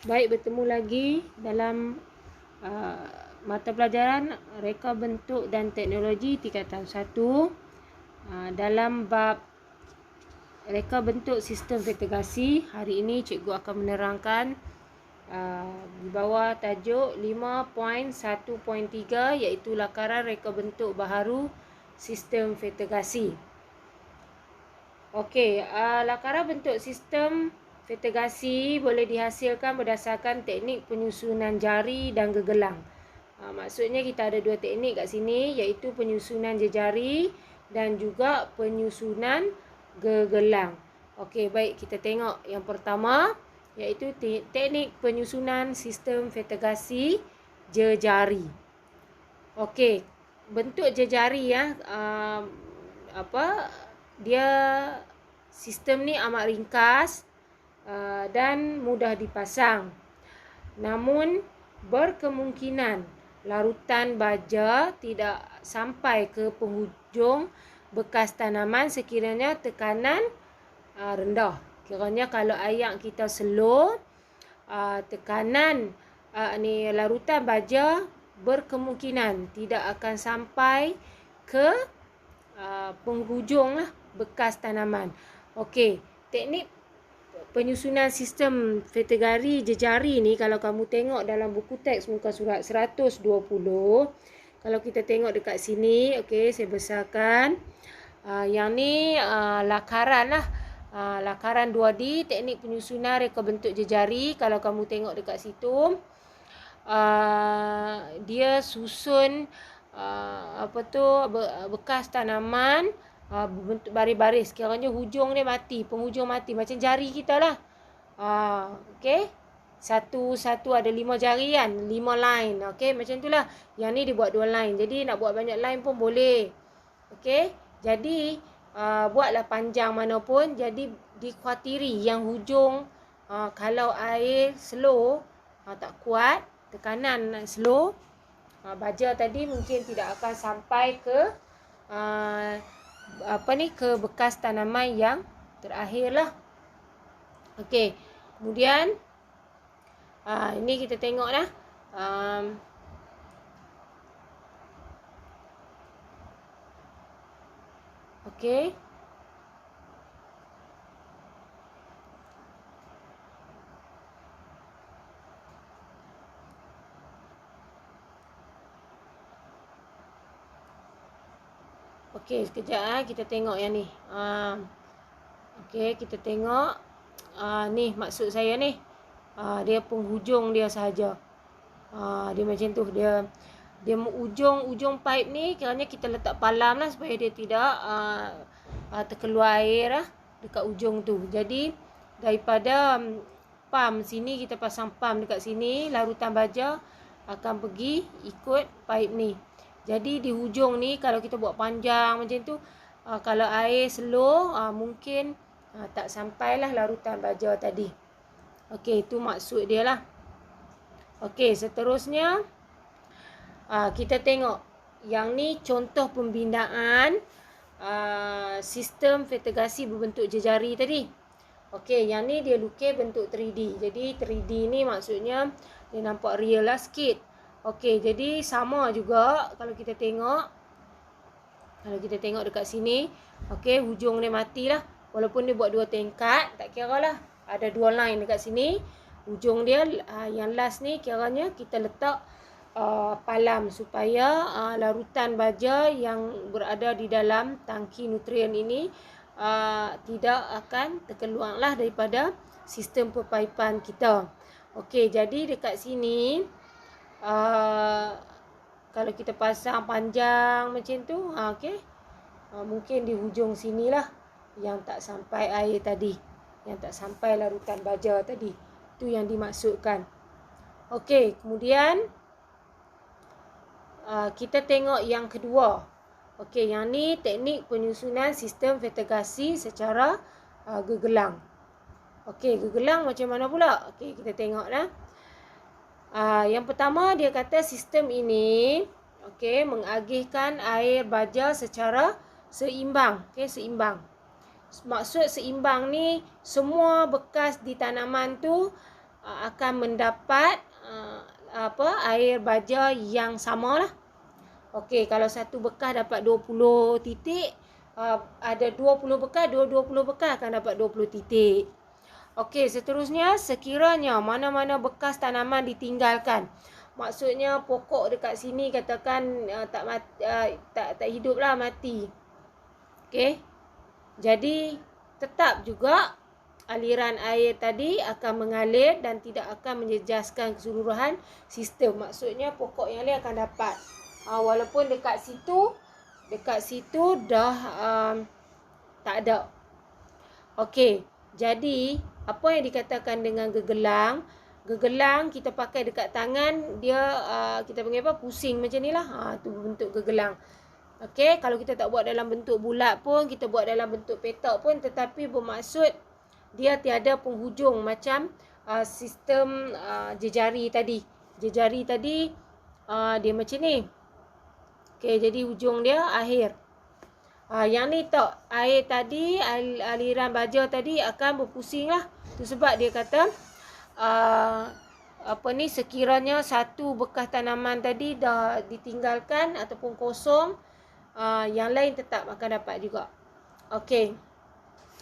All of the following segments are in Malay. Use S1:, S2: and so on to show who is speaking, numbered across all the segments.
S1: Baik, bertemu lagi dalam mata pelajaran Reka Bentuk dan Teknologi tingkatan 1 dalam bab Reka Bentuk Sistem Vertigasi. Hari ini cikgu akan menerangkan di bawah tajuk 5.1.3 iaitu lakaran reka bentuk baharu sistem vertigasi. Okey, lakaran bentuk sistem vertigasi boleh dihasilkan berdasarkan teknik penyusunan jari dan gegelang. Maksudnya kita ada dua teknik kat sini, iaitu penyusunan jejari dan juga penyusunan gegelang. Okey, baik, kita tengok yang pertama, iaitu teknik penyusunan sistem vertigasi jejari. Okey, bentuk jejari dia sistem ni amat ringkas dan mudah dipasang. Namun berkemungkinan larutan baja tidak sampai ke penghujung bekas tanaman sekiranya tekanan rendah. Kiranya kalau ayak kita slow, tekanan larutan baja berkemungkinan tidak akan sampai ke penghujung bekas tanaman. Okey, teknik penyusunan sistem vertigasi jejari ni kalau kamu tengok dalam buku teks muka surat 120, kalau kita tengok dekat sini, okey, saya besarkan. Yang ni lakaran lah. Lakaran 2D, teknik penyusunan reka bentuk jejari. Kalau kamu tengok dekat situ, dia susun bekas tanaman bentuk baris-baris. Kiranya hujung dia mati, penghujung mati macam jari kita lah. Okey. Satu ada 5 jari kan, 5 line. Okey, macam itulah. Yang ni dia buat 2 line. Jadi nak buat banyak line pun boleh. Okey. Jadi buatlah panjang mana pun. Jadi dikhawatiri yang hujung kalau air slow, tak kuat, tekanan slow, baja tadi mungkin tidak akan sampai ke ke bekas tanaman yang terakhir lah. Okey, kemudian ini kita tengok lah. Okey. Okey, sekejap kita tengok yang ni. Okey, kita tengok. Ni maksud saya ni. Dia penghujung dia sahaja. Dia macam tu. Dia ujung pipe ni kiranya kita letak palam lah supaya dia tidak terkeluar air lah dekat ujung tu. Jadi daripada pam sini, kita pasang pam dekat sini, larutan baja akan pergi ikut pipe ni. Jadi di hujung ni kalau kita buat panjang macam tu, kalau air slow, mungkin tak sampailah larutan baja tadi. Okey, itu maksud dia lah. Okey, seterusnya kita tengok. Yang ni contoh pembinaan sistem vertigasi berbentuk jejari tadi. Okey, yang ni dia lukis bentuk 3D. Jadi 3D ni maksudnya dia nampak real lah sikit. Okey, jadi sama juga kalau kita tengok. Kalau kita tengok dekat sini, okey, hujung dia matilah. Walaupun dia buat 2 tingkat, tak kira lah. Ada 2 line dekat sini. Hujung dia yang last ni kiranya kita letak palam supaya larutan baja yang berada di dalam tangki nutrien ini tidak akan terkeluar lah daripada sistem perpaipan kita. Okey, jadi dekat sini kalau kita pasang panjang macam tu, okey, mungkin di hujung sinilah yang tak sampai air tadi, yang tak sampai larutan baja tadi. Itu yang dimaksudkan. Okey, kemudian kita tengok yang kedua. Okey, yang ni teknik penyusunan sistem vertigasi secara gegelang. Okey, gegelang macam mana pula? Okey, kita tengoklah. Yang pertama dia kata sistem ini mengagihkan air baja secara seimbang. Okey, seimbang. Maksud seimbang ni semua bekas di tanaman tu akan mendapat air baja yang sama lah. Okey, kalau satu bekas dapat 20 titik, ada 20 bekas, 20 bekas akan dapat 20 titik. Okey, seterusnya sekiranya mana-mana bekas tanaman ditinggalkan. Maksudnya pokok dekat sini katakan tak hidup lah, mati. Okey. Jadi tetap juga aliran air tadi akan mengalir dan tidak akan menjejaskan keseluruhan sistem. Maksudnya pokok yang lain akan dapat. Walaupun dekat situ dah tak ada. Okey. Jadi apa yang dikatakan dengan gegelang? Gegelang kita pakai dekat tangan, dia kita panggil apa? Pusing macam ni lah. Tu bentuk gegelang. Okey, kalau kita tak buat dalam bentuk bulat pun, kita buat dalam bentuk petak pun, tetapi bermaksud dia tiada penghujung macam sistem jejari tadi. Jejari tadi dia macam ni. Okey, jadi hujung dia akhir. Yang ni tak, air tadi, aliran baja tadi akan berpusing lah. Itu sebab dia kata sekiranya satu bekas tanaman tadi dah ditinggalkan ataupun kosong, yang lain tetap akan dapat juga. Okey,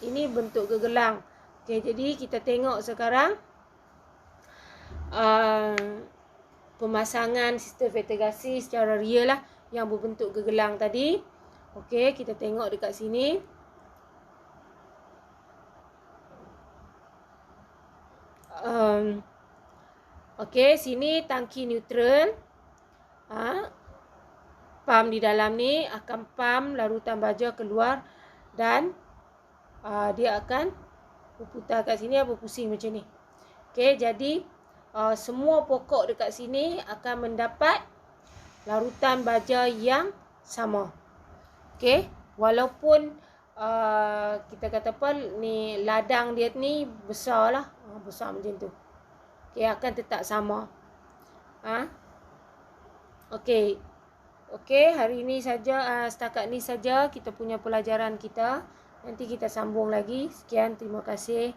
S1: ini bentuk gegelang. Okey, jadi kita tengok sekarang pemasangan sistem vertigasi secara real lah yang berbentuk gegelang tadi. Okey, kita tengok dekat sini. Okey, sini tangki neutral. Pam di dalam ni akan pam larutan baja keluar dan dia akan berputar kat sini, berpusing macam ni. Okey, jadi semua pokok dekat sini akan mendapat larutan baja yang sama. Okey, walaupun kita kata apa ni, ladang dia ni besar lah, besar macam tu. Okey, akan tetap sama. Okey. Okey, hari ini saja, setakat ni saja kita punya pelajaran kita. Nanti kita sambung lagi. Sekian, terima kasih.